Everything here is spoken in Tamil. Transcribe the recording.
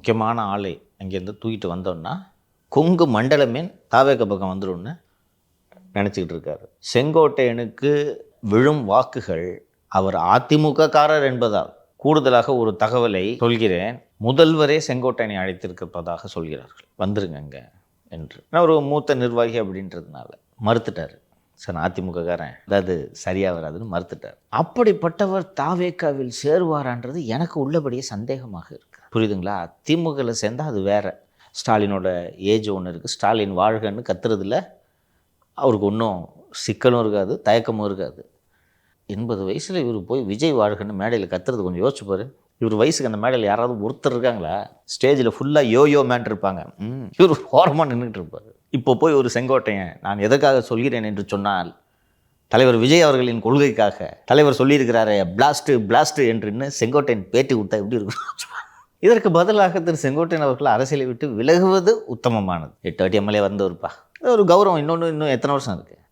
முக்கியமான ஆளை அங்கேருந்து தூக்கிட்டு வந்தோன்னா கொங்கு மண்டலமே தாவேக பக்கம் வந்துடும்னு நினச்சிக்கிட்டு இருக்காரு. செங்கோட்டையனுக்கு விழும் வாக்குகள் அவர் அதிமுககாரர் என்பதால் கூடுதலாக ஒரு தகவலை சொல்கிறேன். முதல்வரே செங்கோட்டையனை அழைத்திருப்பதாக சொல்கிறார்கள், வந்துருங்க என்று. ஒரு மூத்த நிர்வாகி அப்படின்றதுனால மறுத்துட்டார். சார் நான் அதிமுககாரன், அதாவது சரியாக வராதுன்னு மறுத்துட்டார். அப்படிப்பட்டவர் தாவேக்காவில் சேருவாரான்றது எனக்கு உள்ளபடியே சந்தேகமாக இருக்குது. புரியுதுங்களா? திமுகவில் சேர்ந்தால் அது வேறு. ஸ்டாலினோட ஏஜ் ஒன்று இருக்குது, ஸ்டாலின் வாழ்கன்னு கத்துறதுல அவருக்கு ஒன்றும் சிக்கலும் இருக்காது, தயக்கமும் இருக்காது. 80 வயசில் இவர் போய் விஜய் வாழ்கன்னு மேடையில் கத்துறது கொஞ்சம் யோசிச்சு பாரு. இவர் வயசுக்கு அந்த மேடையில் யாராவது ஒருத்தர் இருக்காங்களா? ஸ்டேஜில் ஃபுல்லாக யோயோ மேன் இருப்பாங்க, இவர் ஓரமாக நின்றுட்டு இருப்பார். இப்போ போய் ஒரு செங்கோட்டையன் நான் எதற்காக சொல்கிறேன் என்று சொன்னால், தலைவர் விஜய் அவர்களின் கொள்கைக்காக தலைவர் சொல்லியிருக்கிறாரே பிளாஸ்ட்டு என்று செங்கோட்டையன் பேட்டி கொடுத்தா எப்படி இருக்கும்? இதற்கு பதிலாக திரு செங்கோட்டையன் அவர்கள் அரசியலை விட்டு விலகுவது உத்தமமானது. 8 வாட்டி எம்எல்ஏ வந்தவருப்பா, ஒரு கௌரவம். இன்னும் எத்தனை வருஷம் இருக்குது?